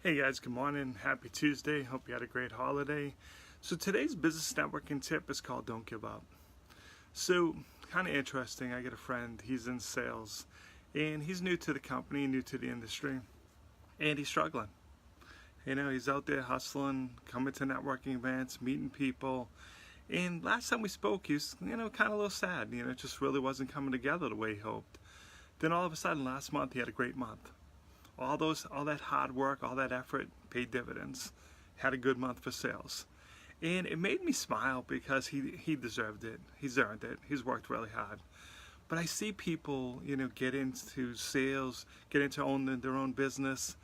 Hey guys, good morning. Happy Tuesday. Hope you had a great holiday. So today's business networking tip is called Don't Give Up. So kind of interesting. I got a friend, he's in sales and he's new to the company, new to the industry, and he's struggling. He's out there hustling, coming to networking events, meeting people. And last time we spoke, he was, kind of a little sad. It just really wasn't coming together the way he hoped. Then all of a sudden last month he had a great month. All that hard work, all that effort paid dividends. Had a good month for sales. And it made me smile because he deserved it. He's earned it. He's worked really hard. But I see people, get into sales, get into owning their own business.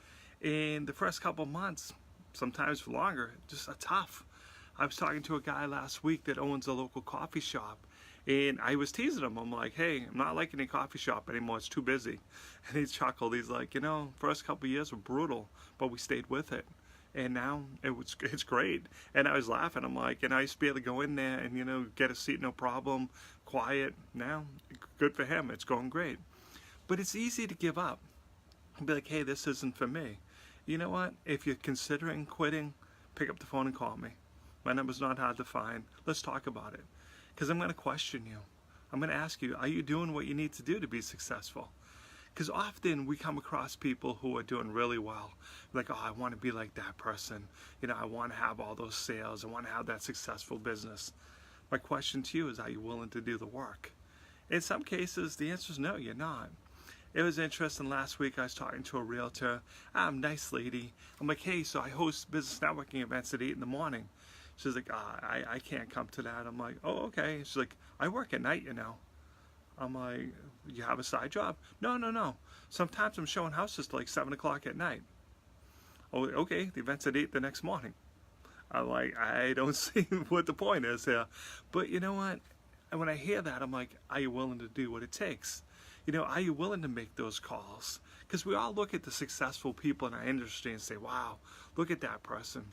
And the first couple months, sometimes for longer, just are tough. I was talking to a guy last week that owns a local coffee shop. And I was teasing him. I'm like, hey, I'm not liking a coffee shop anymore. It's too busy. And he chuckled. He's like, first couple of years were brutal, but we stayed with it. And now it's great. And I was laughing. I'm like, I used to be able to go in there and, get a seat, no problem, quiet. Now, good for him. It's going great. But it's easy to give up and be like, hey, this isn't for me. You know what? If you're considering quitting, pick up the phone and call me. My number's not hard to find. Let's talk about it. Because I'm going to question you. I'm going to ask you, are you doing what you need to do to be successful? Because often we come across people who are doing really well. Like, oh, I want to be like that person. I want to have all those sales. I want to have that successful business. My question to you is, are you willing to do the work? In some cases, the answer is no, you're not. It was interesting. Last week I was talking to a realtor. Nice lady. I'm like, hey, so I host business networking events at 8 in the morning. She's like, I can't come to that. I'm like, oh, okay. She's like, I work at night, I'm like, you have a side job? No. Sometimes I'm showing houses till like 7 o'clock at night. Oh, okay. The event's at 8 the next morning. I'm like, I don't see what the point is here. But you know what? And when I hear that, I'm like, are you willing to do what it takes? Are you willing to make those calls? Because we all look at the successful people in our industry and say, wow, look at that person.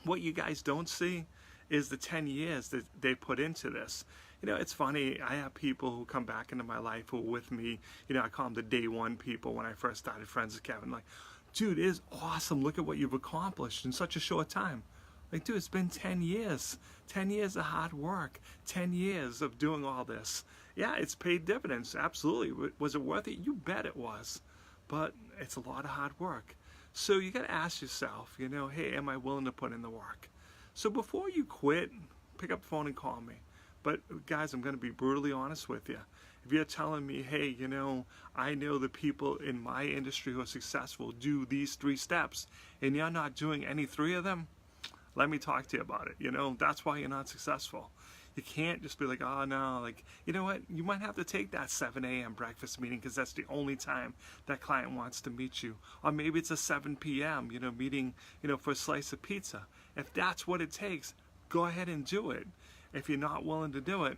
What you guys don't see is the 10 years that they put into this. It's funny, I have people who come back into my life who are with me. I call them the day one people when I first started friends with Kevin. Like, dude, it is awesome. Look at what you've accomplished in such a short time. Like, dude, it's been 10 years. 10 years of hard work. 10 years of doing all this. Yeah, it's paid dividends, absolutely. Was it worth it? You bet it was. But it's a lot of hard work. So you got to ask yourself, hey, am I willing to put in the work? So before you quit, pick up the phone and call me. But guys, I'm going to be brutally honest with you. If you're telling me, hey, I know the people in my industry who are successful do these 3 steps, and you're not doing any 3 of them, let me talk to you about it. That's why you're not successful. You can't just be like, oh no, like, you know what? You might have to take that 7 a.m. breakfast meeting because that's the only time that client wants to meet you. Or maybe it's a 7 p.m., meeting, for a slice of pizza. If that's what it takes, go ahead and do it. If you're not willing to do it,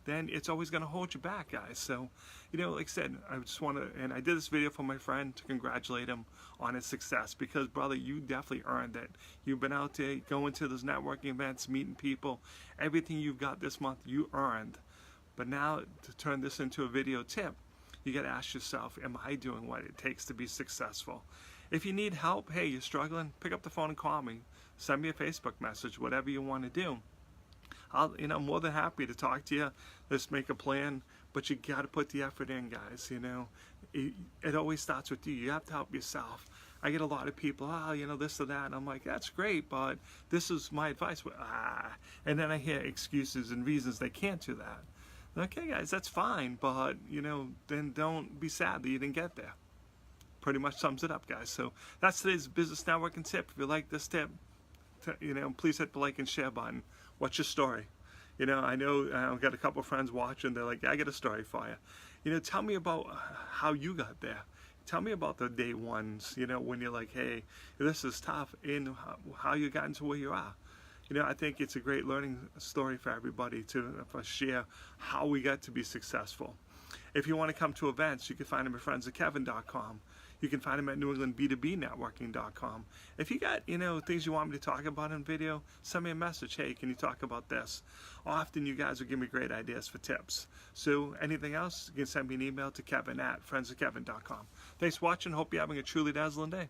then it's always going to hold you back, guys. So, like I said, I just want to, and I did this video for my friend to congratulate him on his success because, brother, you definitely earned it. You've been out there going to those networking events, meeting people. Everything you've got this month, you earned. But now, to turn this into a video tip, you got to ask yourself, am I doing what it takes to be successful? If you need help, hey, you're struggling, pick up the phone and call me. Send me a Facebook message, whatever you want to do. I'm more than happy to talk to you. Let's make a plan, but you got to put the effort in, guys. It always starts with you. You have to help yourself. I get a lot of people, this or that, and I'm like, that's great, but this is my advice. And then I hear excuses and reasons they can't do that. Okay, guys, that's fine, but then don't be sad that you didn't get there. Pretty much sums it up, guys. So that's today's business networking tip. If you like this tip, please hit the like and share button. What's your story? I know I've got a couple of friends watching. They're like, I got a story for you. Tell me about how you got there. Tell me about the day ones, when you're like, hey, this is tough, and how you got into where you are. I think it's a great learning story for everybody to share how we got to be successful. If you want to come to events, you can find them at friendsofkevin.com. You can find them at newenglandb2b networking.com. If you got, things you want me to talk about in video, send me a message. Hey, can you talk about this? Often you guys will give me great ideas for tips. So anything else, you can send me an email to kevin@friendsofkevin.com. Thanks for watching. Hope you're having a truly dazzling day.